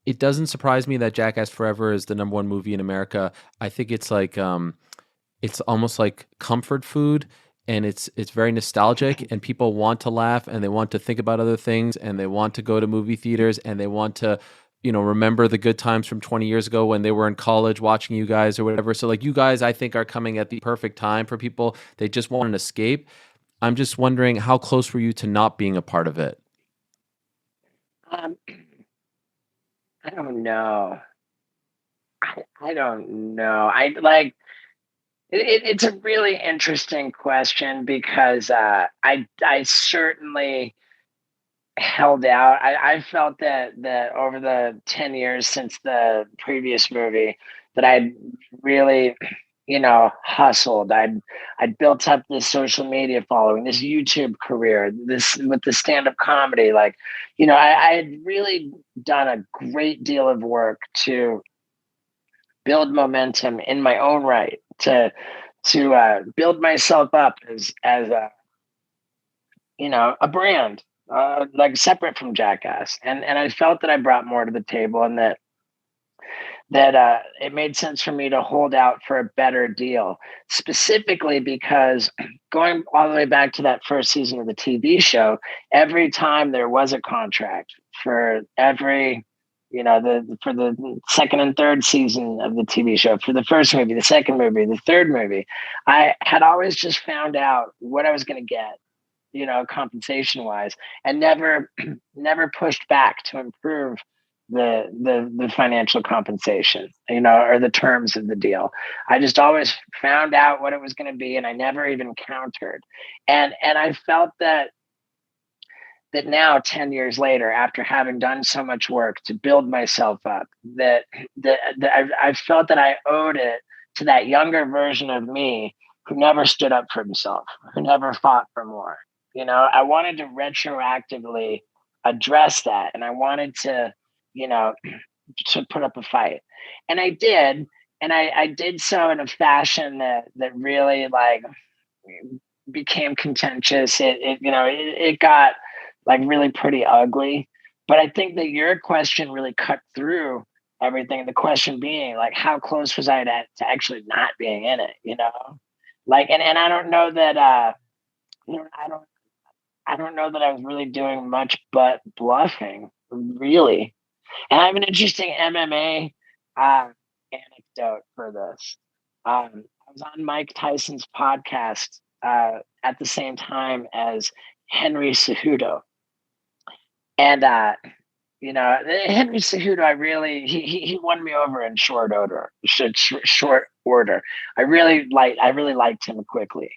it doesn't surprise me that Jackass Forever is the number one movie in America. I think it's like it's almost like comfort food, and it's very nostalgic, and people want to laugh and they want to think about other things and they want to go to movie theaters and they want to remember the good times from 20 years ago when they were in college watching you guys or whatever. So like you guys I think are coming at the perfect time for people. They just want an escape. I'm just wondering, how close were you to not being a part of it? Um, I don't know. I don't know. It's a really interesting question because I certainly held out. I felt that over the 10 years since the previous movie that I'd really hustled. I'd built up this social media following, this YouTube career, this with the stand-up comedy. Like, I had really done a great deal of work to build momentum in my own right, to build myself up as a brand, like separate from Jackass. And I felt that I brought more to the table, and that it made sense for me to hold out for a better deal, specifically because going all the way back to that first season of the TV show, every time there was a contract for every, for the second and third season of the TV show, for the first movie, the second movie, the third movie, I had always just found out what I was going to get, compensation wise, and never pushed back to improve the financial compensation, or the terms of the deal. I just always found out what it was going to be, and I never even countered. And I felt that now, 10 years later, after having done so much work to build myself up, that I felt that I owed it to that younger version of me who never stood up for himself, who never fought for more. I wanted to retroactively address that, and I wanted you know, to put up a fight. And I did, and I did so in a fashion that really like became contentious. It got like really pretty ugly. But I think that your question really cut through everything. The question being like, how close was I to actually not being in it? Like, and I don't know that you know, I don't know that I was really doing much but bluffing, really. And I have an interesting MMA uh, anecdote for this. I was on Mike Tyson's podcast at the same time as Henry Cejudo, and Henry Cejudo, he won me over in short order. I really liked him quickly,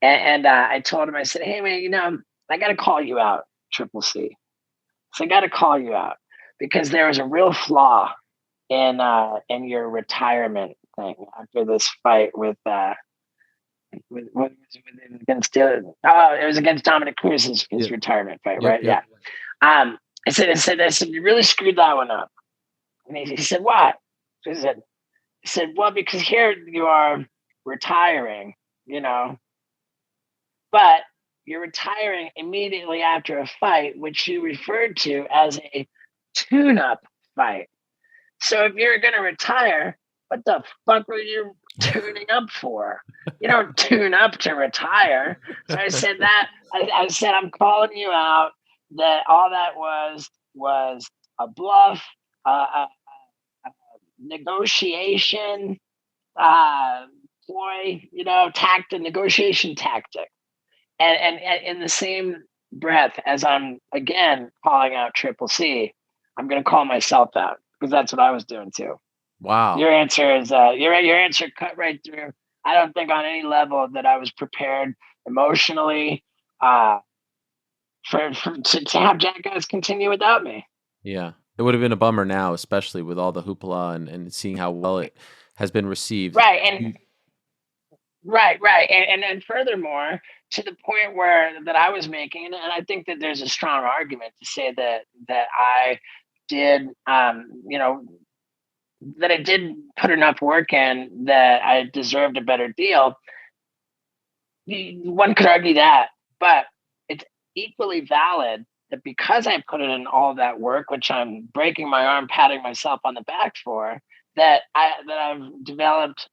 and I told him, I said, hey man, I got to call you out, Triple C. So I got to call you out because there was a real flaw in your retirement thing after this fight against it was against Dominic Cruz's his Yep. retirement fight, Yep. right? Yep. Yeah. I said, you really screwed that one up. And he said, what? He said, well, because here you are retiring, but you're retiring immediately after a fight, which you referred to as a tune-up fight. So if you're going to retire, what the fuck were you tuning up for? You don't tune up to retire. So I said that. I said, I'm calling you out. That all that was a bluff, a negotiation uh, ploy, negotiation tactic. And in the same breath as I'm again calling out Triple C, I'm going to call myself out because that's what I was doing too. Wow. Your answer is your answer cut right through. I don't think on any level that I was prepared emotionally to have Jackass continue without me. Yeah. It would have been a bummer now, especially with all the hoopla and seeing how well it has been received. Right, and You- right, and furthermore, to the point where that I was making, and I think that there's a strong argument to say that I did, that I did put enough work in that I deserved a better deal. One could argue that, but it's equally valid that because I put in all that work, which I'm breaking my arm, patting myself on the back for, I've developed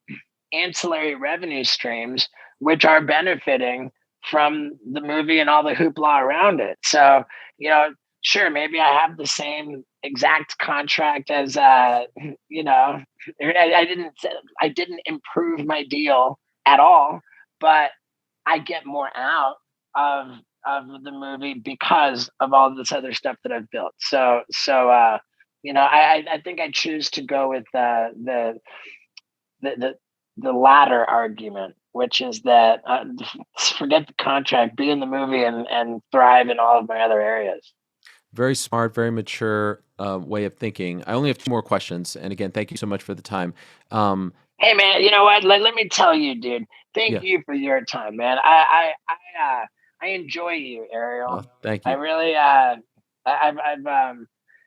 ancillary revenue streams which are benefiting from the movie and all the hoopla around it. So, you know, sure, maybe I have the same exact contract as you know, I didn't improve my deal at all, but I get more out of the movie because of all this other stuff that I've built. You know, I think I choose to go with the the the latter argument, which is that forget the contract, be in the movie, and thrive in all of my other areas. Very smart, very mature way of thinking. I only have two more questions, and again, thank you so much for the time. Um, Hey man, you know what? Let me tell you, dude. Thank yeah, you for your time, man. I enjoy you, Ariel. thank I you, really I've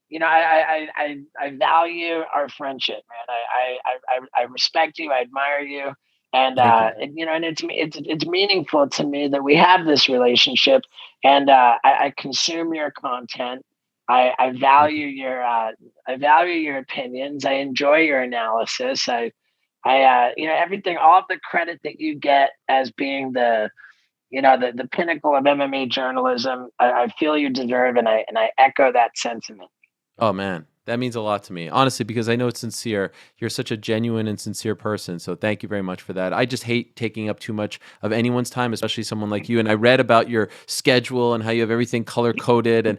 you know I value our friendship, man. I respect you. I admire you, thank you. and, you know, and it's meaningful to me that we have this relationship, and I consume your content. Thank you. I value your opinions. I enjoy your analysis. You know, everything, all of the credit that you get as being you know, the pinnacle of MMA journalism, I feel you deserve, and I echo that sentiment. Oh man, that means a lot to me, honestly, because I know it's sincere. You're such a genuine and sincere person. So thank you very much for that. I just hate taking up too much of anyone's time, especially someone like you. And I read about your schedule and how you have everything color coded, and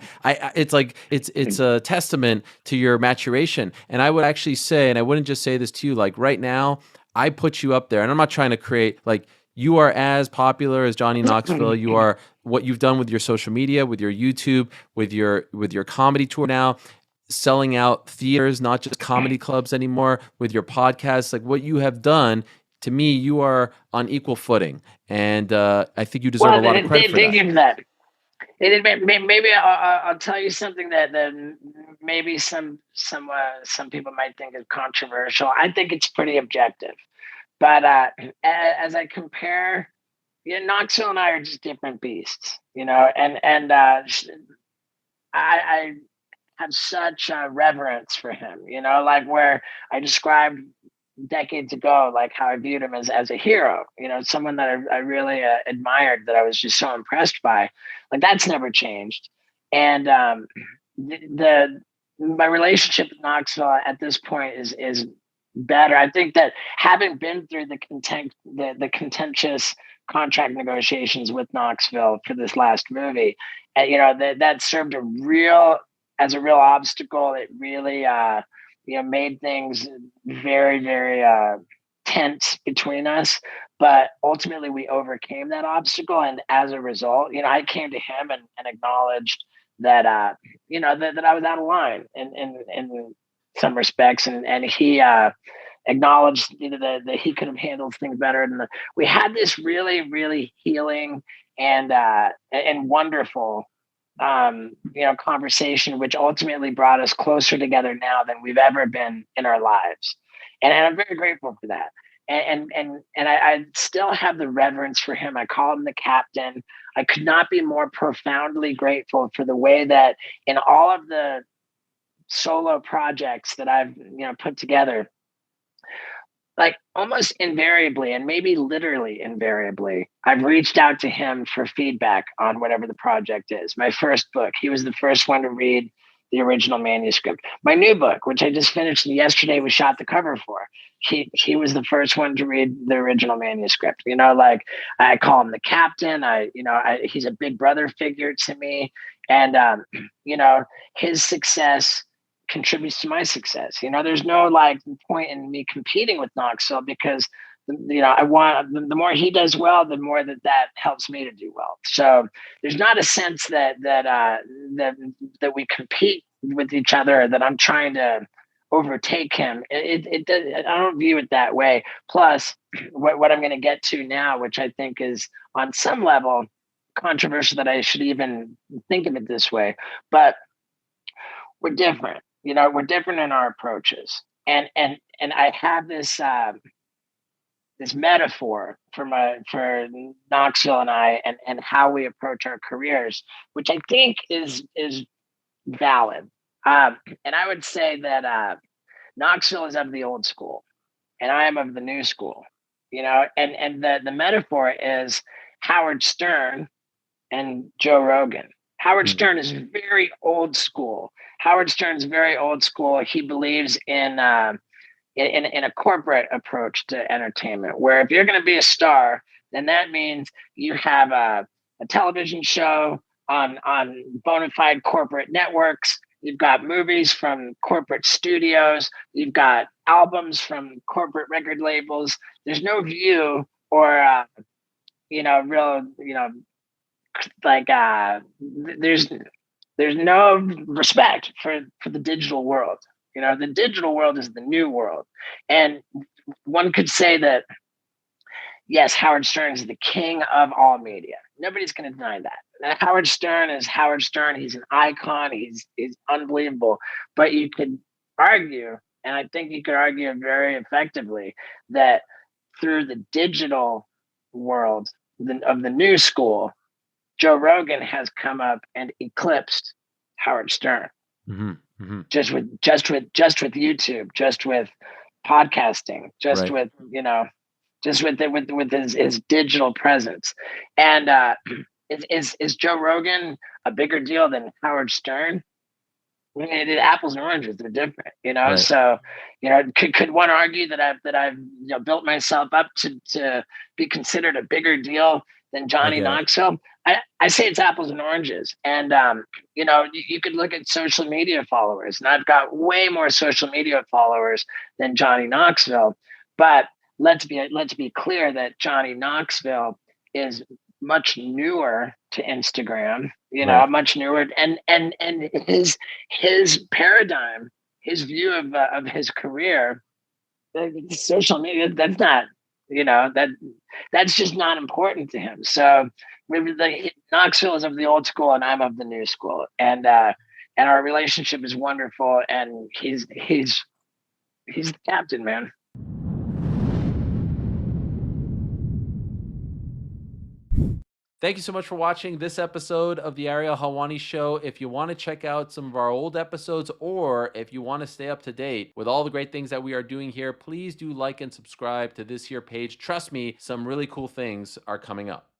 it's like it's a testament to your maturation. And I would actually say, and I wouldn't just say this to you, like right now, I put you up there, and I'm not trying to create like. You are as popular as Johnny Knoxville. You are what you've done with your social media, with your YouTube, with your comedy tour now, selling out theaters, not just comedy clubs anymore, with your podcast. Like what you have done, to me, you are on equal footing. And I think you deserve a Well, lot of credit for thank that. you for that. Maybe I'll tell you something that maybe some people might think is controversial. I think it's pretty objective, but as I compare, you know, Knoxville and I are just different beasts, you know, I have such reverence for him, you know, like where I described decades ago, like how I viewed him as a hero, you know, someone that I really admired, that I was just so impressed by. Like that's never changed. And the my relationship with Knoxville at this point is better. I think that having been through the contentious contract negotiations with Knoxville for this last movie, you know, that served a real obstacle. It really you know, made things very tense between us. But ultimately, we overcame that obstacle, and as a result, you know, I came to him and acknowledged that you know, that I was out of line in some respects, and he acknowledged, you know, that he could have handled things better, and we had this really healing and wonderful you know, conversation, which ultimately brought us closer together now than we've ever been in our lives. And I'm very grateful for that. I still have the reverence for him. I call him the captain. I could not be more profoundly grateful for the way that in all of the solo projects that I've, you know, put together, like almost invariably, and maybe literally invariably, I've reached out to him for feedback on whatever the project is. My first book, he was the first one to read the original manuscript. My new book, which I just finished yesterday, we shot the cover for. He was the first one to read the original manuscript. You know, like I call him the captain. He's a big brother figure to me, and you know, his success contributes to my success. You know, there's no like point in me competing with Knoxville because, you know, I want the more he does well, the more that helps me to do well. So there's not a sense that we compete with each other, that I'm trying to overtake him. I don't view it that way. Plus, what I'm going to get to now, which I think is on some level controversial, that I should even think of it this way, but we're different. You know, we're different in our approaches, and I have this metaphor for Knoxville and I, and how we approach our careers, which I think is valid. And I would say that Knoxville is of the old school, and I am of the new school. And the metaphor is Howard Stern and Joe Rogan. Howard Mm. Stern is very old school. Howard Stern's very old school. He believes in a corporate approach to entertainment, where if you're going to be a star, then that means you have a television show on bona fide corporate networks. You've got movies from corporate studios. You've got albums from corporate record labels. There's no view or real like there's there's no respect for the digital world. The digital world is the new world, and one could say that yes, Howard Stern is the king of all media. Nobody's going to deny that. Howard Stern is Howard Stern. He's an icon. He's unbelievable. But you could argue, and I think you could argue very effectively, that through the digital world of the new school, Joe Rogan has come up and eclipsed Howard Stern. Mm-hmm. Mm-hmm. Just with YouTube, just with podcasting, just Right. with with his digital presence. And is Joe Rogan a bigger deal than Howard Stern? I mean, apples and oranges, they're different, Right. So, could one argue that I've built myself up to be considered a bigger deal than I Johnny get it. Knoxville? I say it's apples and oranges. And you could look at social media followers, and I've got way more social media followers than Johnny Knoxville. But let's be clear that Johnny Knoxville is much newer to Instagram, Right. much newer, and his paradigm, his view of his career, social media, that's not, that's just not important to him. So maybe Knoxville is of the old school, and I'm of the new school, and our relationship is wonderful, and he's the captain, man. Thank you so much for watching this episode of the Ariel Helwani Show. If you want to check out some of our old episodes, or if you want to stay up to date with all the great things that we are doing here, please do like and subscribe to this here page. Trust me, some really cool things are coming up.